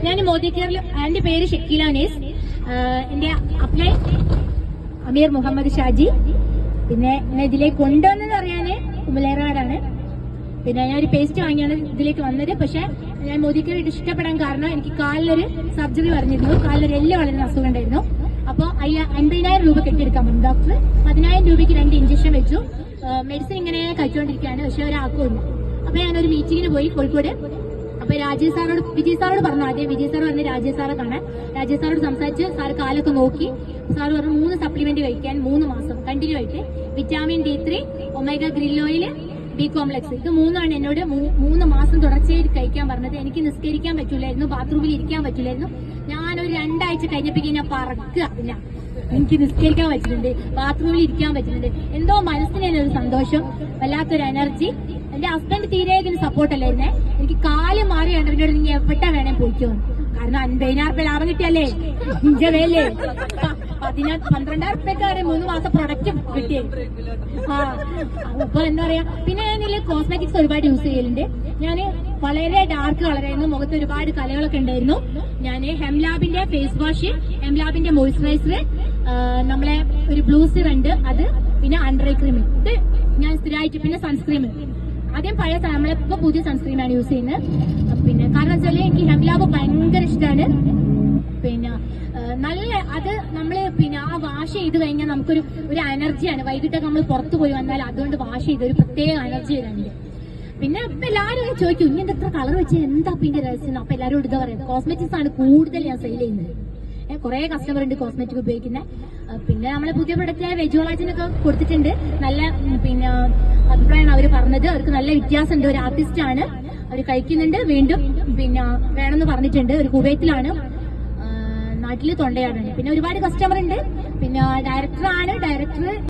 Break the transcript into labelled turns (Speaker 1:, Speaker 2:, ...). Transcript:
Speaker 1: ഞാൻ മോദി കെയറിൽ, എന്റെ പേര് ഷക്കീല അനീസ്. എന്റെ അപ്ലൈ അമീർ മുഹമ്മദ് ഷാജി. പിന്നെ എന്നെ ഇതിലേക്ക് കൊണ്ടുവന്നെന്ന് പറയാന് കുമലേറാടാണ്. പിന്നെ ഞാനൊരു പേസ്റ്റ് വാങ്ങിയാണ് ഇതിലേക്ക് വന്നത്. പക്ഷെ ഞാൻ മോദി കെയർ ഇഷ്ടപ്പെടാൻ കാരണം എനിക്ക് കാലിലൊരു സർജറി പറഞ്ഞിരുന്നു. കാലിലൊരു എല്ല് വളരുന്ന അസുഖം ഉണ്ടായിരുന്നു. അപ്പോൾ 50,000 രൂപ കെട്ടിയെടുക്കാൻ പറഞ്ഞു ഡോക്ടർ. 10,000 രൂപയ്ക്ക് 2 ഇഞ്ചക്ഷൻ വെച്ചു. മെഡിസിൻ ഇങ്ങനെ കഴിച്ചുകൊണ്ടിരിക്കുകയാണ്. പക്ഷെ ഒരാക്കുമില്ല. അപ്പൊ ഞാനൊരു മീറ്റിങ്ങിന് പോയി കോഴിക്കോട്. അപ്പൊ വിജയ് സാറോട് പറഞ്ഞു. ആദ്യം വിജയ് സാർ പറഞ്ഞ് രാജേഷ് സാറെ കാണാൻ. രാജേഷ് സാറോട് സംസാരിച്ച് സാർ കാലൊക്കെ നോക്കി. സാർ പറഞ്ഞു 3 സപ്ലിമെന്റ് കഴിക്കാൻ 3 മാസം കണ്ടിന്യൂ ആയിട്ട്. Vitamin D3, omega grill oil, B complex, ഇത് 3 എന്നോട് 3 മാസം തുടർച്ചയായിട്ട് കഴിക്കാൻ പറഞ്ഞത്. എനിക്ക് നിസ്കരിക്കാൻ പറ്റൂലായിരുന്നു, ബാത്റൂമിൽ ഇരിക്കാൻ പറ്റൂലായിരുന്നു. ഞാനൊരു 2 ആഴ്ച കഴിഞ്ഞപ്പോഴേക്കും ഞാൻ പറക്കുക. ഇല്ല, എനിക്ക് നിസ്കരിക്കാൻ പറ്റുന്നുണ്ട്, ബാത്റൂമിൽ ഇരിക്കാൻ പറ്റുന്നുണ്ട്. എന്തോ മനസ്സിന് തന്നെ ഒരു സന്തോഷം, വല്ലാത്തൊരു എനർജി. എന്റെ ഹസ്ബൻഡ് തീരെ ഇതിന് സപ്പോർട്ടല്ലായിരുന്നേ. എനിക്ക് കാല് മാറി വേണ്ടവനോട് നീ എവിടെ വേണേ പോയിക്കോ, കാരണം 50,000 രൂപ ലാഭം കിട്ടിയല്ലേ, ഇഞ്ചവേലേ 12,000 രൂപയ്ക്കാണ് 3 മാസം പ്രൊഡക്റ്റ് കിട്ടിയേ. അപ്പൊ എന്താ പറയാ. പിന്നെ ഞാൻ ഇതിൽ കോസ്മെറ്റിക്സ് ഒരുപാട് യൂസ് ചെയ്യലുണ്ട്. ഞാൻ വളരെ ഡാർക്ക് കളറായിരുന്നു, മുഖത്ത് ഒരുപാട് കലകളൊക്കെ ഉണ്ടായിരുന്നു. ഞാൻ ഹെംലാബിന്റെ ഫേസ് വാഷ്, ഹെംലാബിന്റെ മോയിസ്ചറൈസർ, നമ്മളെ ഒരു ബ്ലൂ ഉണ്ട് അത്, പിന്നെ അണ്ടർ ഐ ക്രീം, ഇത് ഞാൻ സ്ഥിരമായിട്ട്. പിന്നെ സൺസ്ക്രീം, ആദ്യം പഴയ നമ്മളിപ്പോ പുതിയ സൺസ്ക്രീമാണ് യൂസ് ചെയ്യുന്നത്. പിന്നെ കാരണം വെച്ചാല് എനിക്ക് ഹെംലാബ് ഭയങ്കര ഇഷ്ടമാണ്. പിന്നെ നല്ല അത് നമ്മള് പിന്നെ ആ വാഷ് ചെയ്ത് കഴിഞ്ഞാൽ നമുക്കൊരു എനർജിയാണ്. വൈകിട്ടൊക്കെ നമ്മൾ പുറത്തു പോയി വന്നാൽ അതുകൊണ്ട് വാഷ് ചെയ്ത് ഒരു പ്രത്യേക എനർജി വരുന്നുണ്ട്. പിന്നെ ഇപ്പൊ എല്ലാവരും ചോദിക്കും ഇങ്ങനെ എത്ര കളർ വെച്ച് എന്താ പിന്നെ രഹസ്യം. അപ്പൊ എല്ലാവരും ഇതാ പറയുന്നത് കോസ്മെറ്റിക്സ് ആണ് കൂടുതൽ ഞാൻ സെയിൽ ചെയ്യുന്നത്. കുറെ കസ്റ്റമർ ഉണ്ട് കോസ്മെറ്റിക് ഉപയോഗിക്കുന്നത്. പിന്നെ നമ്മളെ പുതിയ പ്രൊഡക്റ്റായ വെജോളാജിനൊക്കെ കൊടുത്തിട്ടുണ്ട്. നല്ല പിന്നെ അഭിപ്രായമാണ് അവർ പറഞ്ഞത്. അവർക്ക് നല്ല വ്യത്യാസമുണ്ട്. ഒരു ആർട്ടിസ്റ്റ് ആണ്, അവർ കഴിക്കുന്നുണ്ട്. വീണ്ടും പിന്നെ വേണമെന്ന് പറഞ്ഞിട്ടുണ്ട്. ഒരു കുവൈത്തിലാണ്, നാട്ടില് തൊണ്ടയാടുണ്ട്. പിന്നെ ഒരുപാട് കസ്റ്റമർ ഉണ്ട്. പിന്നെ ഡയറക്ടർ